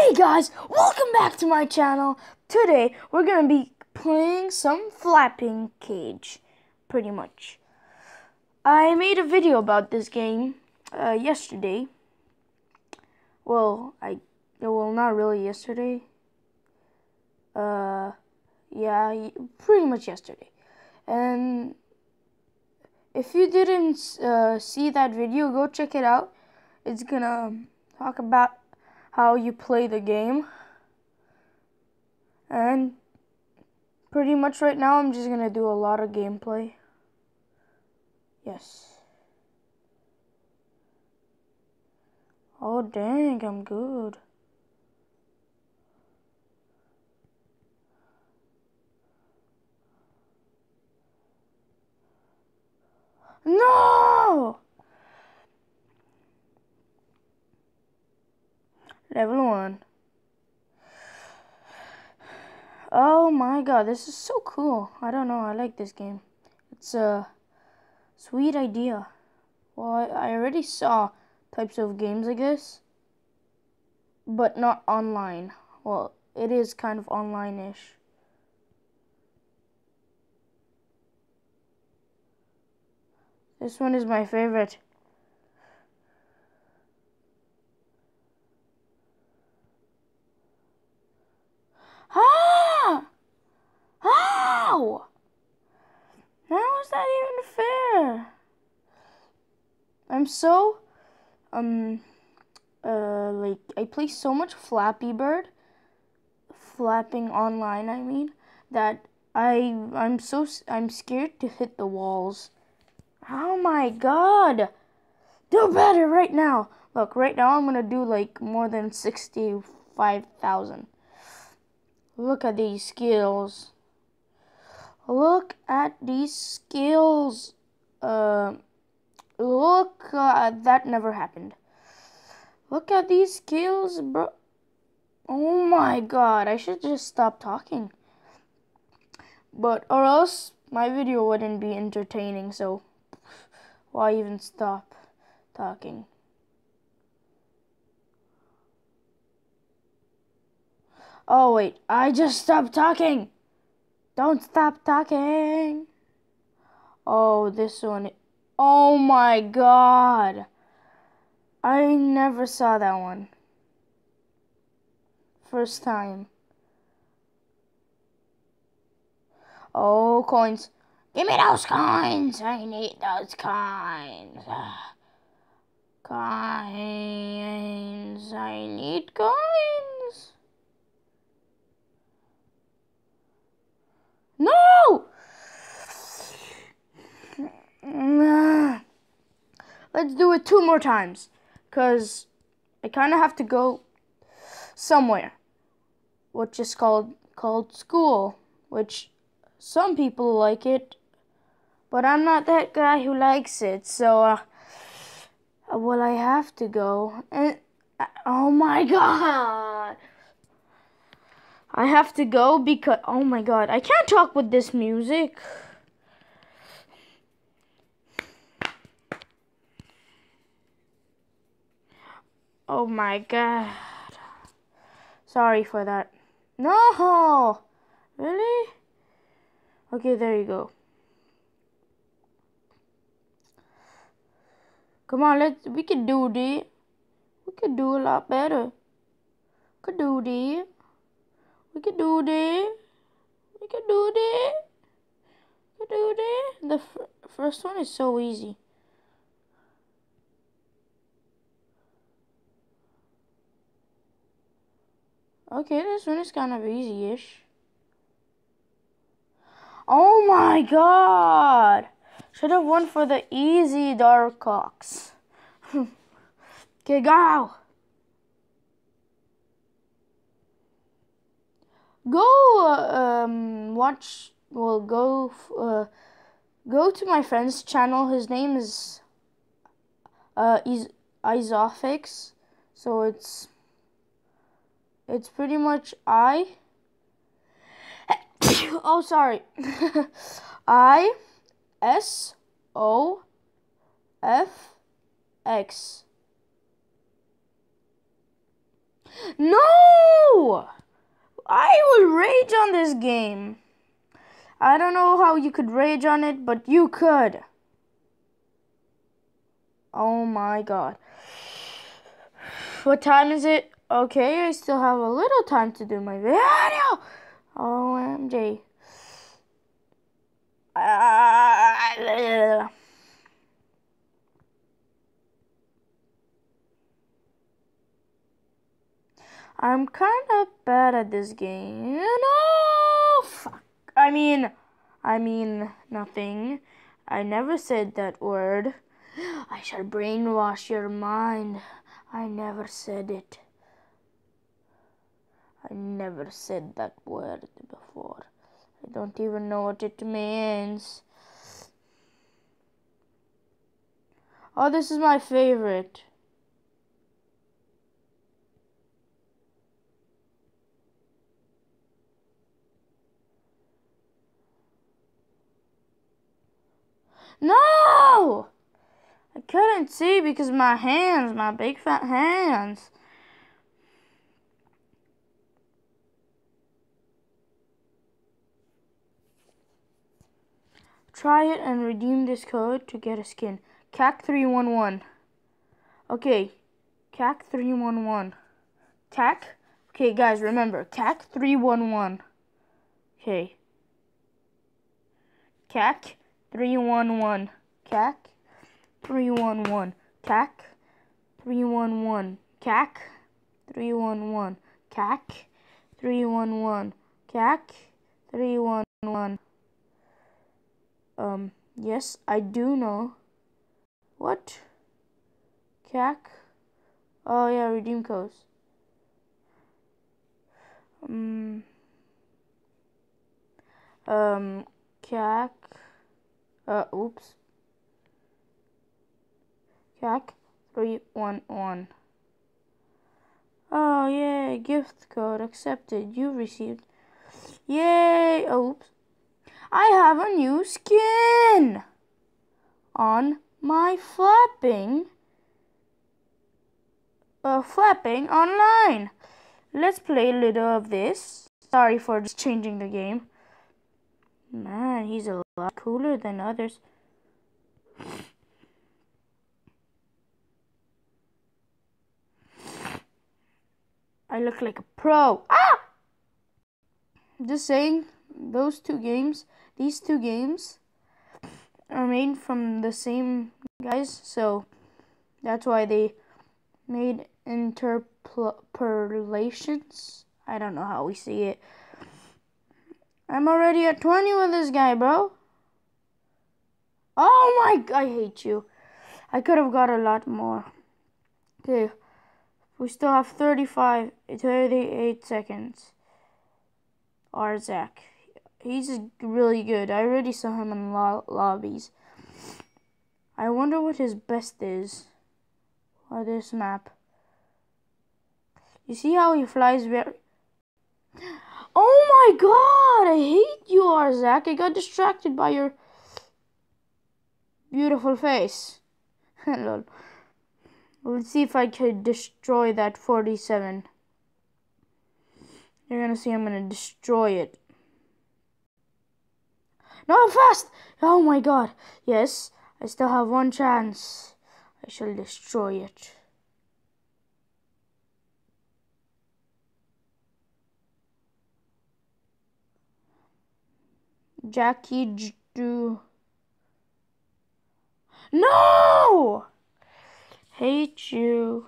Hey guys, welcome back to my channel. Today we're gonna be playing some flapping cage, pretty much. I made a video about this game yesterday. Well, not really yesterday. Yeah, pretty much yesterday. And if you didn't see that video, go check it out. It's gonna talk about how you play the game. And pretty much right now I'm just gonna do a lot of gameplay. Yes. Oh dang, I'm good. No! Level 1. Oh my god, this is so cool. I don't know, I like this game. It's a sweet idea. Well, I already saw types of games, I guess. But not online. Well, it is kind of online-ish. This one is my favorite. Ah! How? How is that even fair? I'm so like I play so much Flappy Bird, flapping online, I mean, that I'm scared to hit the walls. Oh my god. Do better right now. Look, right now I'm gonna do like more than 65,000. Look at these skills. Look at these skills. Look, that never happened. Look at these skills, bro. Oh my god, I should just stop talking. But, or else my video wouldn't be entertaining, so why even stop talking? Oh wait, I just stopped talking. Don't stop talking. Oh, this one. Oh my god. I never saw that one. First time. Oh, coins. Give me those coins. I need those coins. Coins. I need coins. No! Let's do it 2 more times. Because I kind of have to go somewhere. Which is called school. Which some people like it. But I'm not that guy who likes it. So, well, I have to go. And, oh my god. I have to go because, oh my god, I can't talk with this music. Oh my god. Sorry for that. No! Really? Okay, there you go. Come on, we can do this. We can do a lot better. Could do this. We can do this. We can do this. We can do this. The first one is so easy. Okay, this one is kind of easy-ish. Oh my god! Should have won for the easy Dark Cox. Okay, go! Go watch. Well, go to my friend's channel. His name is Isofix. So it's pretty much oh, sorry. ISOFX. No! I will rage on this game. I don't know how you could rage on it, but you could. Oh my god. What time is it? Okay, I still have a little time to do my video. OMG. I'm kind of bad at this game. No, fuck. I mean, nothing. I never said that word. I shall brainwash your mind. I never said it. I never said that word before. I don't even know what it means. Oh, this is my favorite. No! I couldn't see because my hands, my big fat hands. Try it and redeem this code to get a skin. CAC311. Okay, CAC311. CAC? Okay, guys, remember, CAC311. Okay. CAC311. CAC311. CAC311. CAC311. CAC311. CAC311. Yes, I do know. What? CAC? Oh yeah, redeem codes. CAC. Oops. CAC 311. Oh yay, gift code accepted. You received. Yay! Oops. I have a new skin on my flapping online. Let's play a little of this. Sorry for just changing the game. Man, he's a lot cooler than others. I look like a pro. Ah! Just saying, these two games are made from the same guys, so that's why they made interpolations. I don't know how we see it. I'm already at 20 with this guy, bro. Oh my god, I hate you. I could have got a lot more. Okay, we still have 38 seconds. Arzak. He's really good. I already saw him in lobbies. I wonder what his best is on this map. You see how he flies very... Oh my god! I hate you, Arzak. I got distracted by your beautiful face. Lol. Let's see if I could destroy that 47. You're gonna see I'm gonna destroy it. No, fast! Oh my god. Yes, I still have one chance. I shall destroy it. Jackie do. No! Hate you.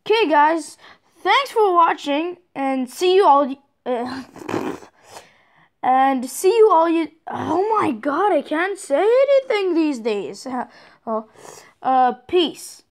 Okay, guys. Thanks for watching, and see you all. And see you all. Oh my god, I can't say anything these days. Peace.